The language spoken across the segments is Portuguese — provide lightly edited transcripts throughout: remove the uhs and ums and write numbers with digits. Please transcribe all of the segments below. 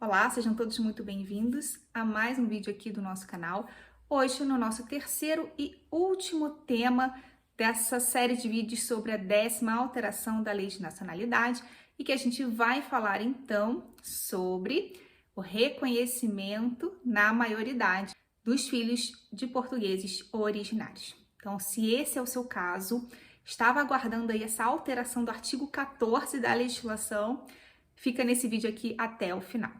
Olá, sejam todos muito bem-vindos a mais um vídeo aqui do nosso canal. Hoje, no nosso terceiro e último tema dessa série de vídeos sobre a 10ª alteração da Lei de Nacionalidade e que a gente vai falar então sobre o reconhecimento na maioridade dos filhos de portugueses originários. Então, se esse é o seu caso, estava aguardando aí essa alteração do artigo 14 da legislação, fica nesse vídeo aqui até o final.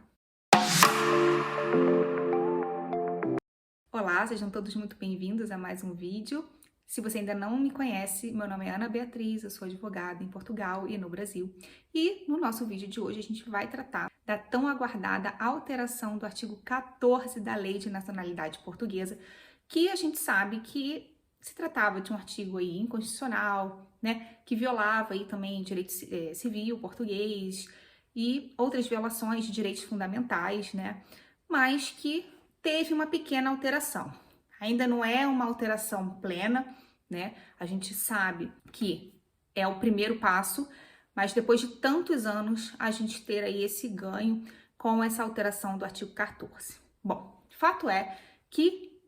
Olá, sejam todos muito bem-vindos a mais um vídeo. Se você ainda não me conhece, meu nome é Ana Beatriz, eu sou advogada em Portugal e no Brasil. E no nosso vídeo de hoje a gente vai tratar da tão aguardada alteração do artigo 14 da Lei de Nacionalidade Portuguesa, que a gente sabe que se tratava de um artigo aí inconstitucional, né, que violava aí também direito civil português e outras violações de direitos fundamentais, né, mas que teve uma pequena alteração. Ainda não é uma alteração plena, né? A gente sabe que é o primeiro passo, mas depois de tantos anos a gente ter aí esse ganho com essa alteração do artigo 14. Bom, fato é que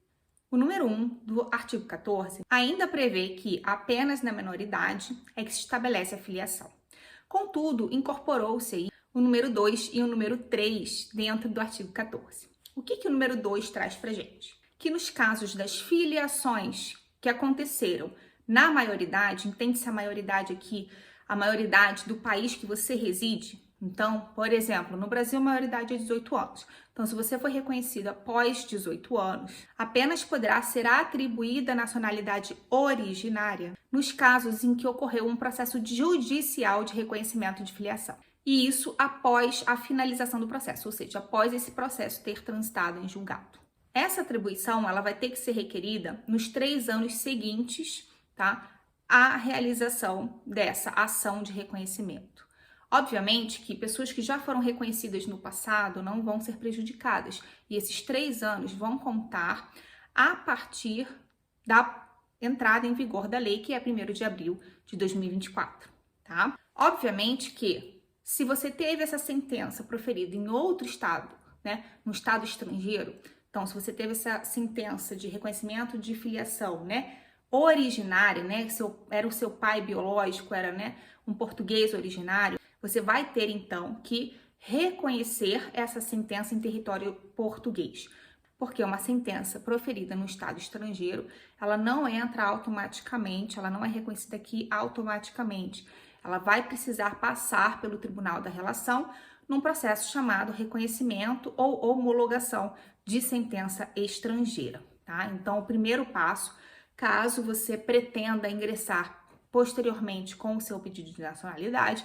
o número 1 do artigo 14 ainda prevê que apenas na menoridade é que se estabelece a filiação. Contudo, incorporou-se aí o número 2 e o número 3 dentro do artigo 14. O que o número 2 traz pra gente? Que nos casos das filiações que aconteceram na maioridade, entende-se a maioridade aqui, a maioridade do país que você reside. Então, por exemplo, no Brasil a maioridade é 18 anos. Então, se você foi reconhecido após 18 anos, apenas poderá ser atribuída a nacionalidade originária nos casos em que ocorreu um processo judicial de reconhecimento de filiação. E isso após a finalização do processo, ou seja, após esse processo ter transitado em julgado. Essa atribuição ela vai ter que ser requerida nos 3 anos seguintes, tá, à realização dessa ação de reconhecimento. Obviamente que pessoas que já foram reconhecidas no passado não vão ser prejudicadas, e esses 3 anos vão contar a partir da entrada em vigor da lei, que é 1º de abril de 2024, tá? Obviamente que se você teve essa sentença proferida em outro estado, né, no estado estrangeiro, então se você teve essa sentença de reconhecimento de filiação, né, originária, né, era o seu pai biológico, era, né, um português originário, você vai ter então que reconhecer essa sentença em território português, porque uma sentença proferida no estado estrangeiro, ela não entra automaticamente, ela não é reconhecida aqui automaticamente. Ela vai precisar passar pelo Tribunal da Relação num processo chamado reconhecimento ou homologação de sentença estrangeira, tá? Então, o primeiro passo, caso você pretenda ingressar posteriormente com o seu pedido de nacionalidade,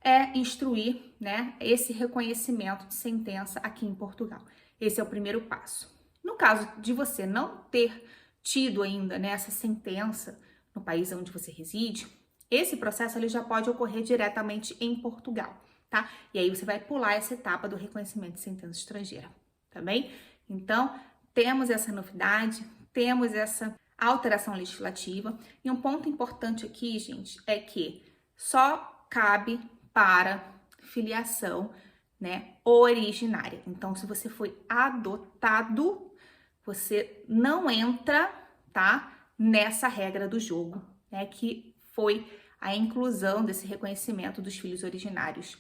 é instruir, né, esse reconhecimento de sentença aqui em Portugal. Esse é o primeiro passo. No caso de você não ter tido ainda, né, essa sentença no país onde você reside, esse processo ele já pode ocorrer diretamente em Portugal, tá? E aí você vai pular essa etapa do reconhecimento de sentença estrangeira, tá bem? Então, temos essa novidade, temos essa alteração legislativa. E um ponto importante aqui, gente, é que só cabe para filiação, né, originária. Então, se você foi adotado, você não entra, tá, nessa regra do jogo, né, que foi a inclusão desse reconhecimento dos filhos originários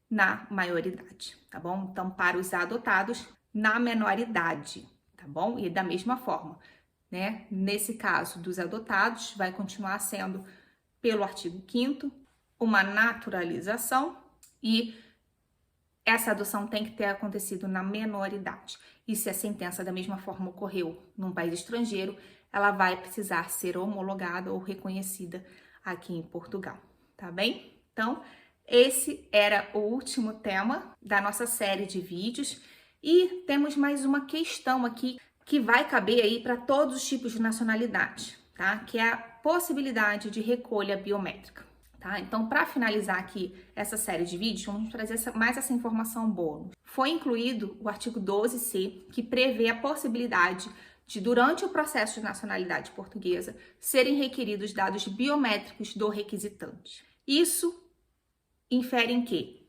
na maioridade, tá bom? Então, para os adotados, na menoridade, tá bom? E da mesma forma, né? Nesse caso dos adotados, vai continuar sendo, pelo artigo 5º, uma naturalização e essa adoção tem que ter acontecido na menoridade. E se a sentença da mesma forma ocorreu num país estrangeiro, ela vai precisar ser homologada ou reconhecida aqui em Portugal, tá bem? Então, esse era o último tema da nossa série de vídeos e temos mais uma questão aqui que vai caber aí para todos os tipos de nacionalidade, tá? Que é a possibilidade de recolha biométrica, tá? Então, para finalizar aqui essa série de vídeos, vamos trazer mais essa informação bônus. Foi incluído o artigo 12C, que prevê a possibilidade de, durante o processo de nacionalidade portuguesa, serem requeridos dados biométricos do requisitante. Isso infere em que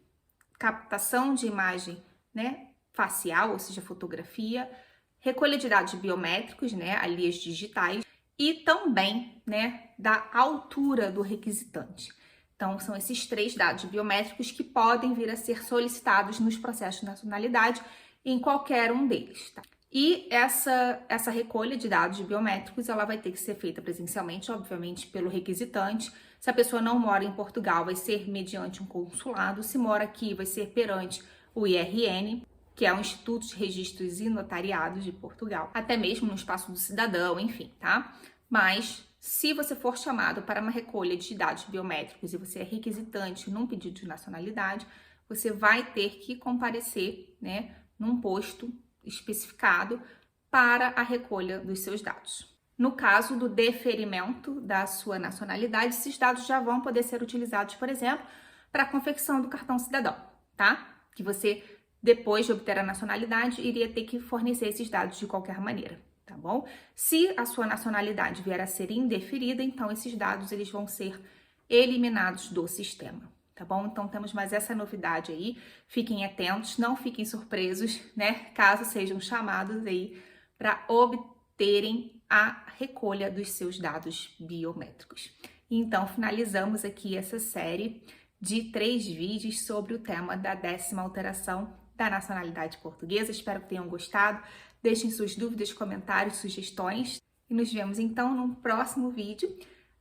captação de imagem, né, facial, ou seja, fotografia, recolha de dados biométricos, né, alias digitais, e também, né, da altura do requisitante. Então, são esses 3 dados biométricos que podem vir a ser solicitados nos processos de nacionalidade em qualquer um deles, tá? E essa recolha de dados biométricos, ela vai ter que ser feita presencialmente, obviamente, pelo requisitante. Se a pessoa não mora em Portugal, vai ser mediante um consulado. Se mora aqui, vai ser perante o IRN, que é o Instituto de Registros e Notariados de Portugal, até mesmo no Espaço do Cidadão, enfim, tá? Mas se você for chamado para uma recolha de dados biométricos e você é requisitante num pedido de nacionalidade, você vai ter que comparecer, né, num posto especificado para a recolha dos seus dados. No caso do deferimento da sua nacionalidade, esses dados já vão poder ser utilizados, por exemplo, para a confecção do cartão cidadão, tá? Que você, depois de obter a nacionalidade, iria ter que fornecer esses dados de qualquer maneira, tá bom? Se a sua nacionalidade vier a ser indeferida, então esses dados eles vão ser eliminados do sistema. Tá bom? Então temos mais essa novidade aí. Fiquem atentos, não fiquem surpresos, né? Caso sejam chamados aí para obterem a recolha dos seus dados biométricos. Então finalizamos aqui essa série de 3 vídeos sobre o tema da 10ª alteração da nacionalidade portuguesa. Espero que tenham gostado. Deixem suas dúvidas, comentários, sugestões e nos vemos então no próximo vídeo.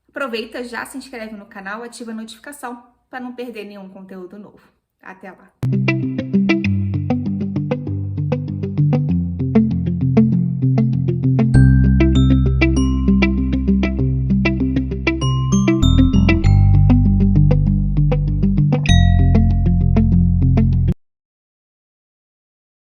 Aproveita, já se inscreve no canal, ativa a notificação para não perder nenhum conteúdo novo. Até lá!